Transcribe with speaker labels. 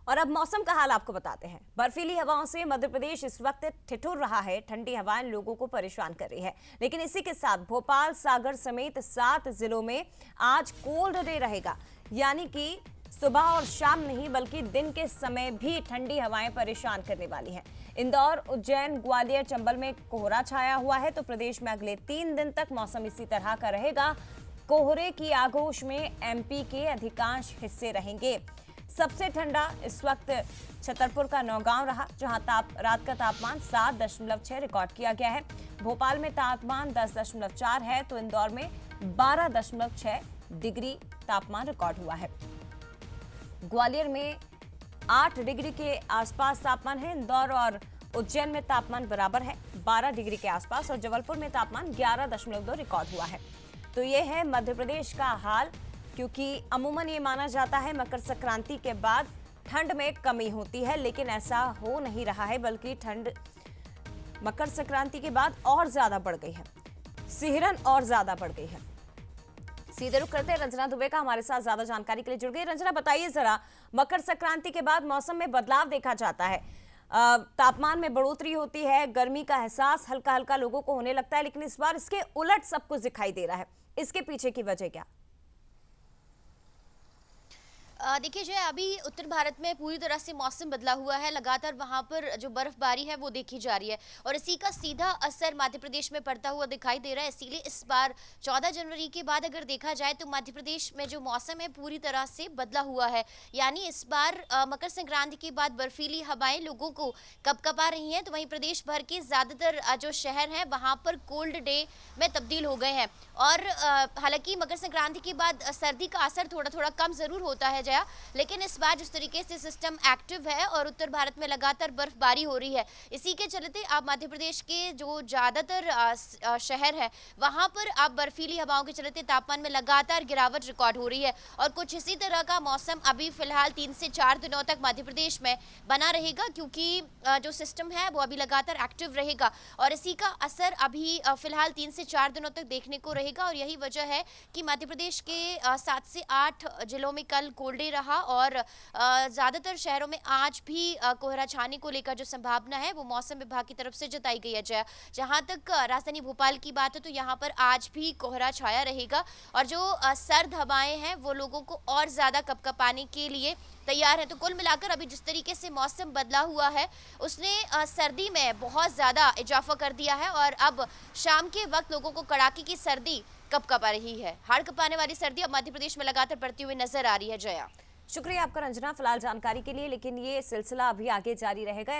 Speaker 1: और अब मौसम का हाल आपको बताते हैं। बर्फीली हवाओं से मध्य प्रदेश इस वक्त ठिठुर रहा है। ठंडी हवाएं लोगों को परेशान कर रही है, लेकिन इसी के साथ भोपाल, सागर समेत 7 जिलों में आज कोल्ड डे रहेगा। यानी कि सुबह और शाम नहीं बल्कि दिन के समय भी ठंडी हवाएं परेशान करने वाली हैं। इंदौर, उज्जैन, ग्वालियर, चंबल में कोहरा छाया हुआ है, तो प्रदेश में अगले 3 दिन तक मौसम इसी तरह का रहेगा। कोहरे की आगोश में एमपी के अधिकांश हिस्से रहेंगे। सबसे ठंडा इस वक्त छतरपुर का नौगांव रहा, जहां रात का तापमान 7.6 रिकॉर्ड किया गया है। भोपाल में तापमान 10.4 है, तो इंदौर में 12.6 डिग्री तापमान रिकॉर्ड हुआ है। ग्वालियर में 8 डिग्री के आसपास तापमान है। इंदौर और उज्जैन में तापमान बराबर है, 12 डिग्री के आसपास, और जबलपुर में तापमान 11.2 रिकॉर्ड हुआ है। तो ये है मध्य प्रदेश का हाल, क्योंकि अमूमन ये माना जाता है मकर संक्रांति के बाद ठंड में कमी होती है, लेकिन ऐसा हो नहीं रहा है, बल्कि ठंड मकर संक्रांति के बाद और ज्यादा बढ़ गई है। सिहरन और ज्यादा बढ़ गई है। सीधे रुख करते हैं रंजना दुबे का, हमारे साथ ज्यादा जानकारी के लिए जुड़ गई। रंजना, बताइए जरा, मकर संक्रांति के बाद मौसम में बदलाव देखा जाता है, तापमान में बढ़ोतरी होती है, गर्मी का एहसास हल्का हल्का लोगों को होने लगता है, लेकिन इस बार इसके उलट सब कुछ दिखाई दे रहा है। इसके पीछे की वजह क्या?
Speaker 2: देखिए जय, अभी उत्तर भारत में पूरी तरह से मौसम बदला हुआ है। लगातार वहां पर जो बर्फबारी है वो देखी जा रही है और इसी का सीधा असर मध्य प्रदेश में पड़ता हुआ दिखाई दे रहा है। इसीलिए इस बार 14 जनवरी के बाद अगर देखा जाए तो मध्य प्रदेश में जो मौसम है पूरी तरह से बदला हुआ है। यानी इस बार मकर संक्रांति के बाद बर्फीली हवाएं लोगों को कपकपा रही हैं, तो वहीं प्रदेश भर के ज्यादातर जो शहर हैं वहां पर कोल्ड डे में तब्दील हो गए हैं। और हालांकि मकर संक्रांति के बाद सर्दी का असर थोड़ा थोड़ा कम जरूर होता है, लेकिन इस बार जिस तरीके से सिस्टम एक्टिव है और उत्तर भारत में लगातार बर्फबारी हो रही है, इसी के चलते अब मध्य प्रदेश के जो ज्यादातर शहर है वहां पर अब बर्फीली हवाओं के चलते तापमान में लगातार गिरावट रिकॉर्ड हो रही है। और कुछ इसी तरह का मौसम अभी फिलहाल 3 से 4 दिनों तक मध्य प्रदेश में बना रहेगा, क्योंकि जो सिस्टम है वो अभी लगातार एक्टिव रहेगा और इसी का असर अभी फिलहाल 3 से 4 दिनों तक देखने को रहेगा। और यही वजह है कि मध्य प्रदेश के 7 से 8 जिलों में कल कोल्ड डे रहा और ज्यादातर शहरों में आज भी कोहरा छाने को लेकर जो संभावना है वो मौसम विभाग की तरफ से जताई गई है। जहां तक राजधानी भोपाल की बात है तो यहां पर आज भी कोहरा छाया रहेगा और जो सर्द हवाएं हैं वो लोगों को और ज्यादा कपकपाने के लिए तैयार है। तो कुल मिलाकर अभी जिस तरीके से मौसम बदला हुआ है उसने सर्दी में बहुत ज्यादा इजाफा कर दिया है और अब शाम के वक्त लोगों को कड़ाके की सर्दी कपकपा रही है। हाड़ कपाने वाली सर्दी अब मध्य प्रदेश में लगातार बढ़ती हुई नजर आ रही है। जया,
Speaker 1: शुक्रिया आपका रंजना फिलहाल जानकारी के लिए, लेकिन ये सिलसिला अभी आगे जारी रहेगा।